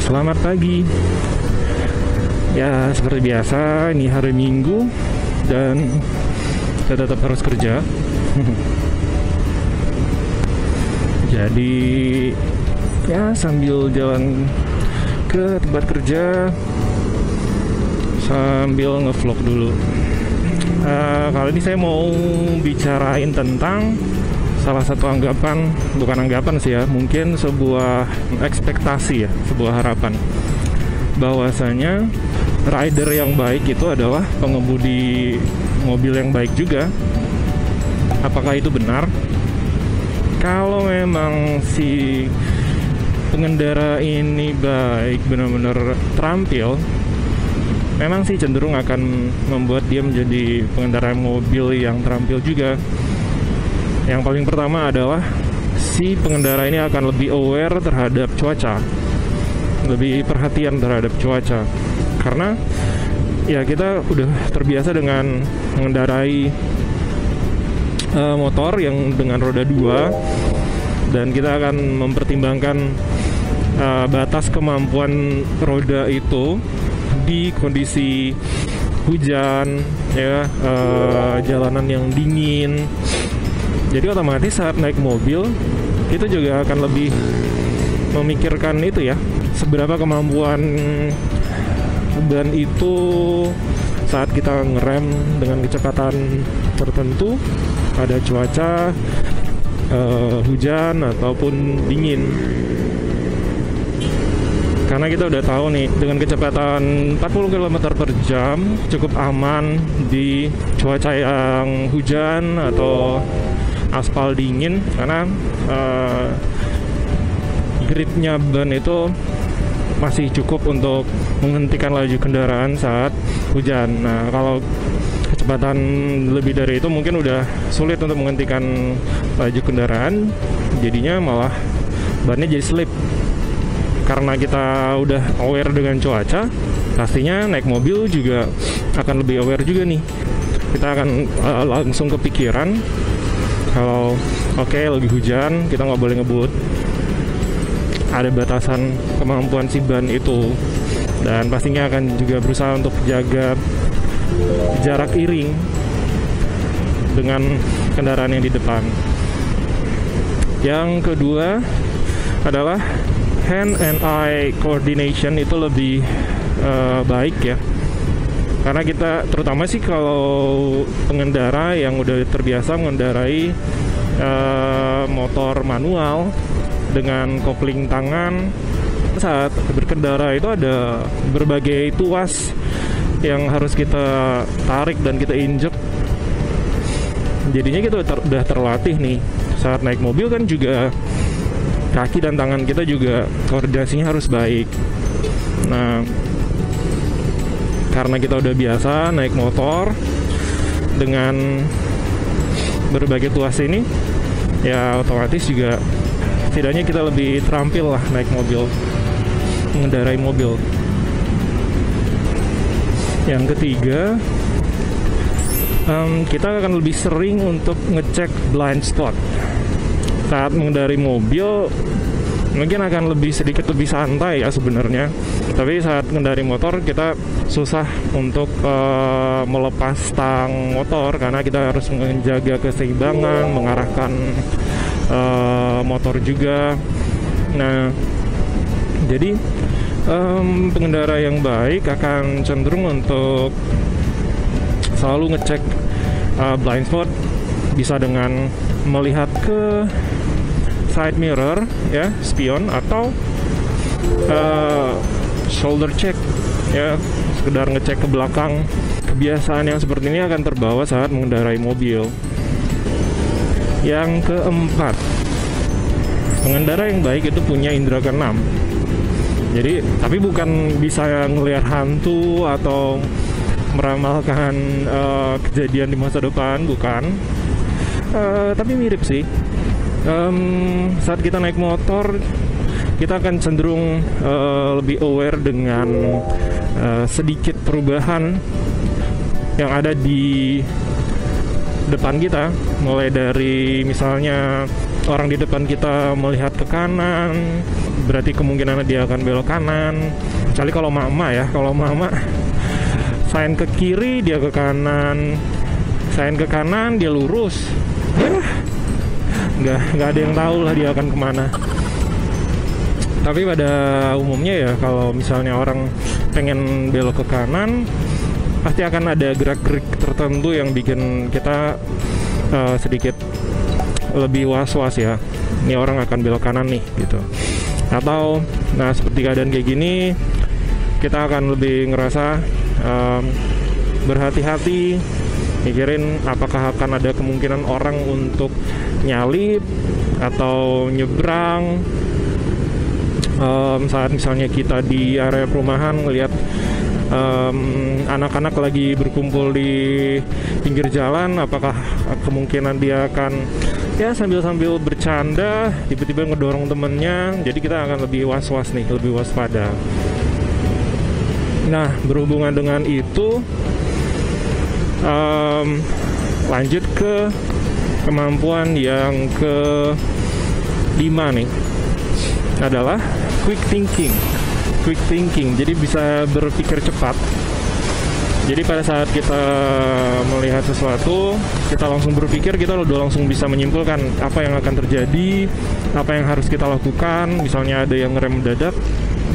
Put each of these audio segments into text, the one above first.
Selamat pagi. Ya, seperti biasa, ini hari Minggu dan saya tetap harus kerja. Jadi, ya sambil jalan ke tempat kerja sambil ngevlog dulu. Kali ini saya mau bicarain tentang salah satu bukan anggapan sih ya, mungkin sebuah ekspektasi ya, sebuah harapan bahwasanya rider yang baik itu adalah pengemudi mobil yang baik juga. Apakah itu benar? Kalau memang si pengendara ini baik, benar-benar terampil, memang sih cenderung akan membuat dia menjadi pengendara mobil yang terampil juga. Yang paling pertama adalah si pengendara ini akan lebih aware terhadap cuaca, lebih perhatian terhadap cuaca. Karena ya kita udah terbiasa dengan mengendarai motor yang dengan roda 2, dan kita akan mempertimbangkan batas kemampuan roda itu di kondisi hujan, ya, jalanan yang dingin. Jadi otomatis saat naik mobil kita juga akan lebih memikirkan itu ya, seberapa kemampuan ban itu saat kita ngerem dengan kecepatan tertentu pada cuaca hujan ataupun dingin. Karena kita udah tahu nih, dengan kecepatan 40 km per jam cukup aman di cuaca yang hujan atau aspal dingin, karena gripnya ban itu masih cukup untuk menghentikan laju kendaraan saat hujan. Nah, kalau kecepatan lebih dari itu mungkin udah sulit untuk menghentikan laju kendaraan, jadinya malah bannya jadi slip. Karena kita udah aware dengan cuaca, pastinya naik mobil juga akan lebih aware juga nih. Kita akan langsung kepikiran kalau oke, lagi hujan, kita nggak boleh ngebut, ada batasan kemampuan si ban itu, dan pastinya akan juga berusaha untuk jaga jarak iring dengan kendaraan yang di depan. Yang kedua adalah hand and eye coordination itu lebih baik ya, karena kita terutama sih kalau pengendara yang udah terbiasa mengendarai motor manual dengan kopling tangan, saat berkendara itu ada berbagai tuas yang harus kita tarik dan kita injek. Jadinya kita udah terlatih nih, saat naik mobil kan juga kaki dan tangan kita juga koordinasinya harus baik. Nah, karena kita udah biasa naik motor dengan berbagai tuas ini, ya otomatis juga setidaknya kita lebih terampil lah naik mobil, mengendarai mobil. Yang ketiga, kita akan lebih sering untuk ngecek blind spot. Saat mengendarai mobil mungkin akan sedikit lebih santai ya sebenarnya, tapi saat mengendarai motor kita susah untuk melepas tang motor, karena kita harus menjaga keseimbangan, mengarahkan motor juga. Nah, jadi pengendara yang baik akan cenderung untuk selalu ngecek blind spot, bisa dengan melihat ke side mirror ya, spion, atau shoulder check ya, sekedar ngecek ke belakang. Kebiasaan yang seperti ini akan terbawa saat mengendarai mobil. Yang keempat, pengendara yang baik itu punya indera keenam. Jadi, tapi bukan bisa ngelihat hantu atau meramalkan kejadian di masa depan, bukan. Tapi mirip sih. Saat kita naik motor, kita akan cenderung lebih aware dengan sedikit perubahan yang ada di depan kita, mulai dari misalnya orang di depan kita melihat ke kanan, berarti kemungkinan dia akan belok kanan. Kecuali kalau mama ya, kalau mama sign ke kiri dia ke kanan, sign ke kanan dia lurus. Nggak ada yang tahu lah dia akan kemana. Tapi pada umumnya ya, kalau misalnya orang pengen belok ke kanan, pasti akan ada gerak-gerik tertentu yang bikin kita sedikit lebih was-was ya. Ini orang akan belok kanan nih gitu. Atau nah seperti keadaan kayak gini, kita akan lebih ngerasa berhati-hati, mikirin apakah akan ada kemungkinan orang untuk nyalip atau nyebrang. Saat misalnya kita di area perumahan ngelihat anak-anak lagi berkumpul di pinggir jalan, apakah kemungkinan dia akan ya sambil bercanda tiba-tiba ngedorong temennya. Jadi kita akan lebih was-was nih, lebih waspada. Nah, berhubungan dengan itu, lanjut ke kemampuan yang ke-5 nih, adalah quick thinking. Jadi bisa berpikir cepat. Jadi pada saat kita melihat sesuatu, kita langsung berpikir, kita udah langsung bisa menyimpulkan apa yang akan terjadi, apa yang harus kita lakukan. Misalnya ada yang ngerem mendadak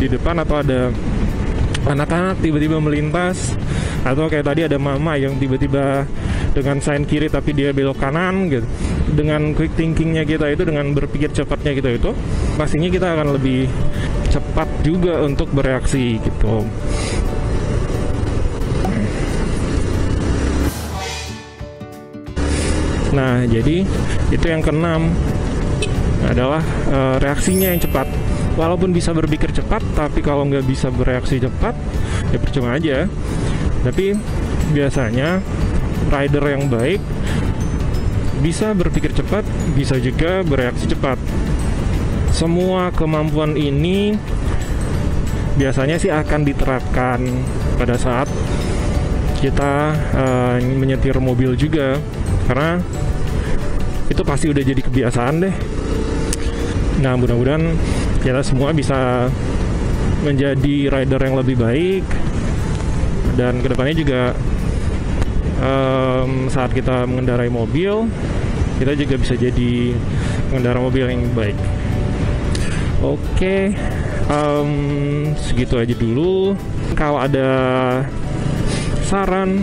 di depan, atau ada anak-anak tiba-tiba melintas, atau kayak tadi ada mama yang tiba-tiba dengan sign kiri tapi dia belok kanan gitu. Dengan quick thinkingnya kita itu, dengan berpikir cepatnya kita itu, pastinya kita akan lebih cepat juga untuk bereaksi gitu. Nah, jadi itu yang keenam adalah reaksinya yang cepat. Walaupun bisa berpikir cepat, tapi kalau nggak bisa bereaksi cepat, ya percuma aja. Tapi biasanya rider yang baik bisa berpikir cepat, bisa juga bereaksi cepat. Semua kemampuan ini biasanya sih akan diterapkan pada saat kita menyetir mobil juga, karena itu pasti udah jadi kebiasaan deh. Nah, mudah-mudahan kita semua bisa menjadi rider yang lebih baik, dan kedepannya juga saat kita mengendarai mobil, kita juga bisa jadi pengendara mobil yang baik. Oke, segitu aja dulu. Kalau ada saran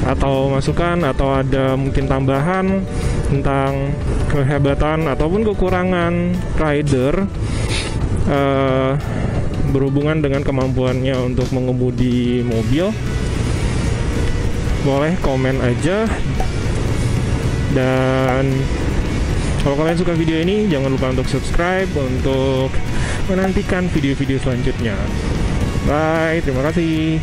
atau masukan, atau ada mungkin tambahan tentang kehebatan ataupun kekurangan rider berhubungan dengan kemampuannya untuk mengemudi mobil, boleh komen aja. Dan kalau kalian suka video ini, jangan lupa untuk subscribe untuk menantikan video-video selanjutnya. Bye, terima kasih.